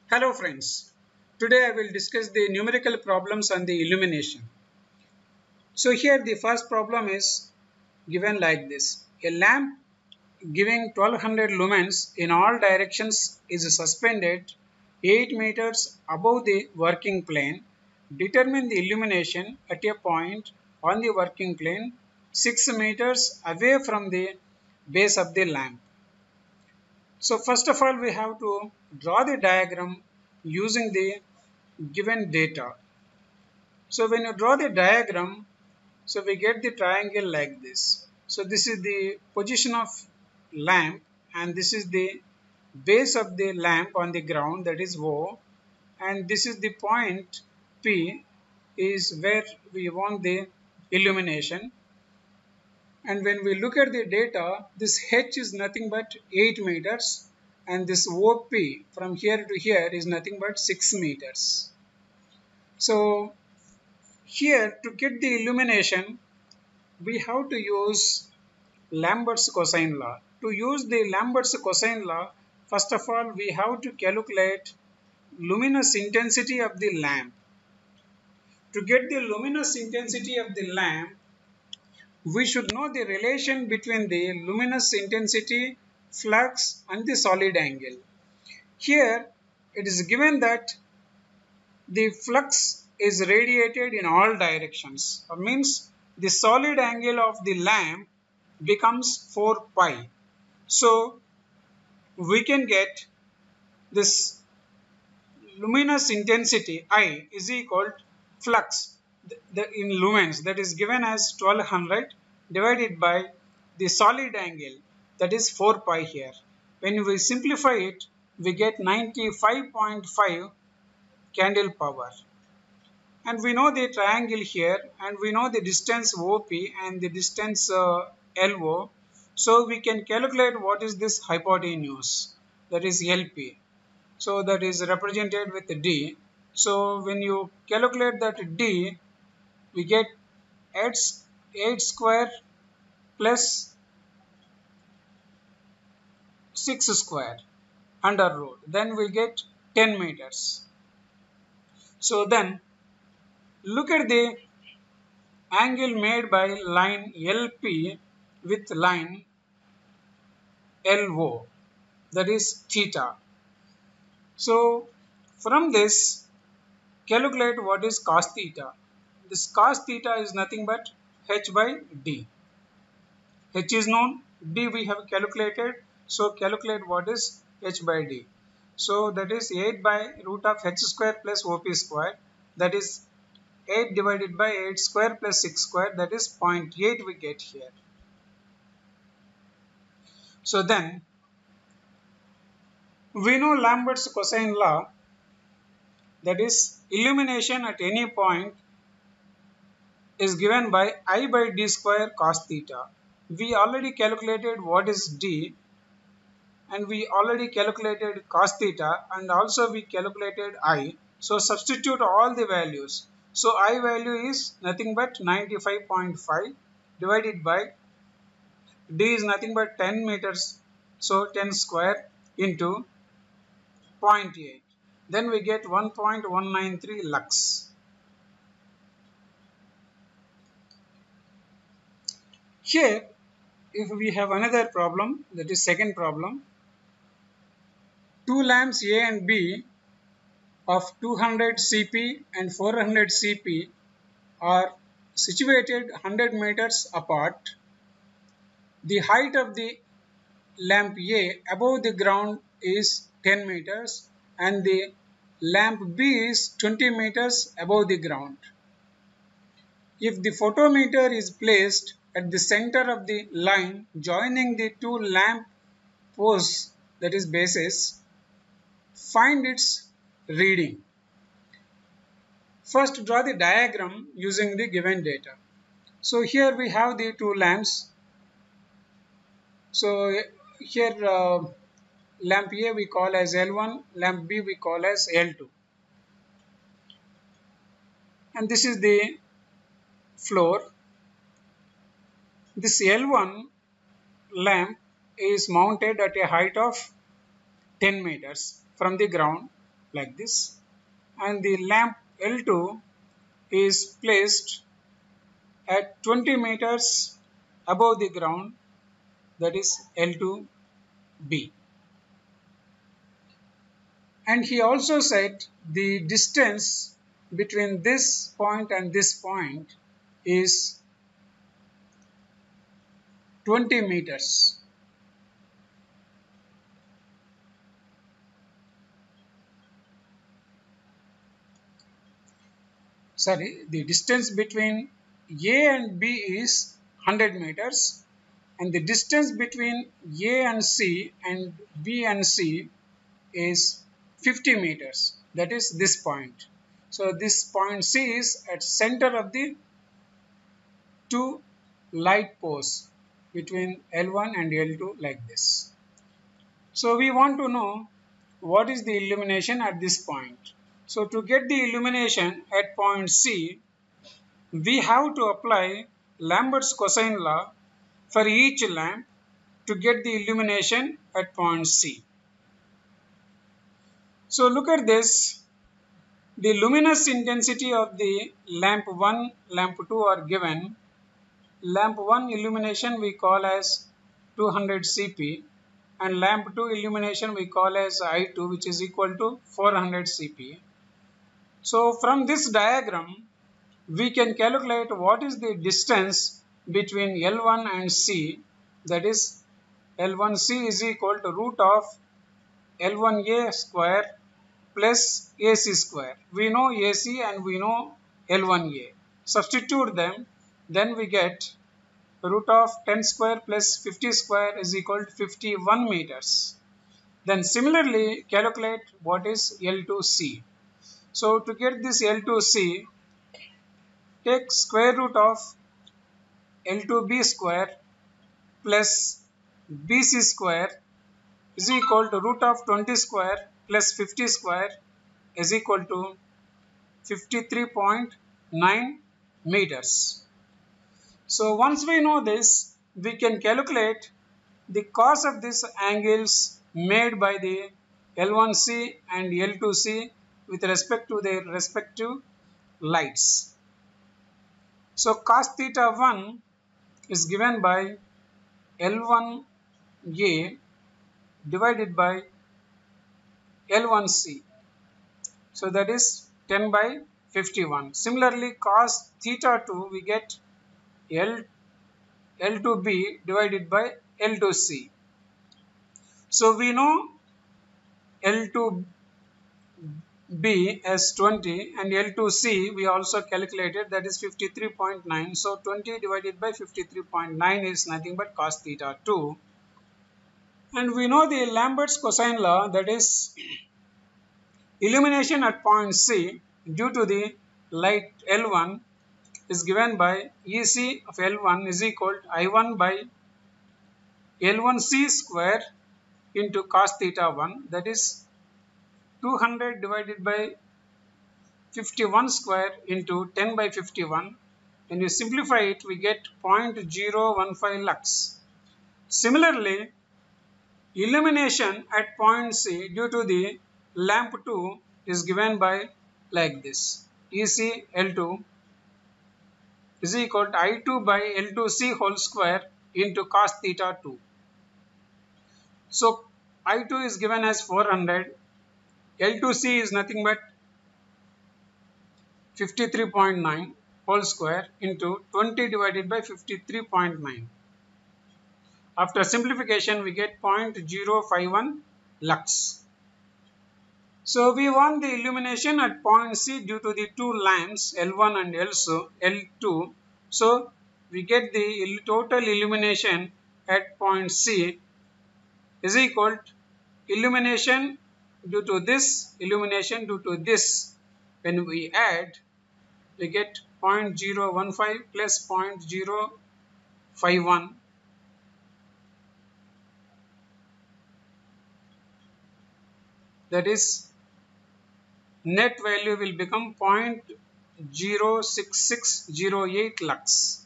Hello friends, today I will discuss the numerical problems on the illumination. So here the first problem is given like this. A lamp giving 1200 lumens in all directions is suspended 8 meters above the working plane. Determine the illumination at a point on the working plane 6 meters away from the base of the lamp. So first of all we have to draw the diagram using the given data. So when you draw the diagram, so we get the triangle like this. So this is the position of lamp and this is the base of the lamp on the ground, that is O, and this is the point P is where we want the illumination. And when we look at the data, this H is nothing but 8 meters and this OP from here to here is nothing but 6 meters. So here to get the illumination, we have to use Lambert's cosine law. To use the Lambert's cosine law, first of all we have to calculate luminous intensity of the lamp. To get the luminous intensity of the lamp, we should know the relation between the luminous intensity, flux and the solid angle. Here it is given that the flux is radiated in all directions. Means the solid angle of the lamp becomes 4 pi. So we can get this luminous intensity I is equal to flux in lumens, that is given as 1200 divided by the solid angle, that is 4 pi here. When we simplify it, we get 95.5 candle power. And we know the triangle here and we know the distance OP and the distance LO. So we can calculate what is this hypotenuse, that is LP. So that is represented with D. So when you calculate that D, we get 8 square plus 6 square under root. Then we get 10 meters. So then look at the angle made by line LP with line LO, that is theta. So from this, calculate what is cos theta. This cos theta is nothing but H by D. H is known, D we have calculated, so calculate what is H by D. So that is 8 by root of H square plus OP square, that is 8 divided by 8 square plus 6 square, that is 0.8 we get here. So then we know Lambert's cosine law, that is illumination at any point is given by I by D square cos theta. We already calculated what is D and we already calculated cos theta and also we calculated I. So substitute all the values. So I value is nothing but 95.5 divided by D is nothing but 10 meters. So 10 square into 0.8. Then we get 1.193 lux. Here if we have another problem, that is second problem. Two lamps A and B of 200 cp and 400 cp are situated 100 meters apart. The height of the lamp A above the ground is 10 meters and the lamp B is 20 meters above the ground. If the photometer is placed at the center of the line joining the two lamp posts, that is bases, find its reading. First draw the diagram using the given data. So here we have the two lamps. So here lamp A we call as L1, lamp B we call as L2. And this is the floor. This L1 lamp is mounted at a height of 10 meters from the ground, like this, and the lamp L2 is placed at 20 meters above the ground, that is L2B. And he also said the distance between this point and this point is 20 meters. Sorry, the distance between A and B is 100 meters, and the distance between A and C and B and C is 50 meters, that is this point. So this point C is at center of the two light posts between L1 and L2 like this. So we want to know what is the illumination at this point. So to get the illumination at point C, we have to apply Lambert's cosine law for each lamp to get the illumination at point C. So look at this. The luminous intensity of the lamp 1, lamp 2 are given. Lamp 1 illumination we call as 200 CP, and lamp 2 illumination we call as I2, which is equal to 400 CP. So from this diagram, we can calculate what is the distance between L1 and C, that is L1C is equal to root of L1A square plus AC square. We know AC and we know L1A. Substitute them, then we get root of 10 square plus 50 square is equal to 51 meters. Then similarly calculate what is L2C. So to get this L2C, take square root of L2B square plus BC square is equal to root of 20 square plus 50 square is equal to 53.9 meters. So once we know this, we can calculate the cos of these angles made by the L1C and L2C with respect to their respective lights. So cos theta 1 is given by L1A divided by L1C. So that is 10 by 51. Similarly, cos theta 2 we get L2B divided by L2C. So we know L2B as 20 and L2C we also calculated, that is 53.9. So 20 divided by 53.9 is nothing but cos theta 2. And we know the Lambert's cosine law, that is illumination at point C due to the light L1 is given by EC of L1 is equal to I1 by L1C square into cos theta 1, that is 200 divided by 51 square into 10 by 51. When you simplify it, we get 0.015 lux. Similarly, illumination at point C due to the lamp 2 is given by like this. EC L2 is equal to I2 by L2C whole square into cos theta 2. So I2 is given as 400. L2C is nothing but 53.9 whole square into 20 divided by 53.9. After simplification, we get 0.051 lux. So we want the illumination at point C due to the two lamps L1 and L2. So we get the total illumination at point C is equal to illumination due to this, illumination due to this. When we add, we get 0.015 plus 0.051. That is, net value will become 0.06608 lux.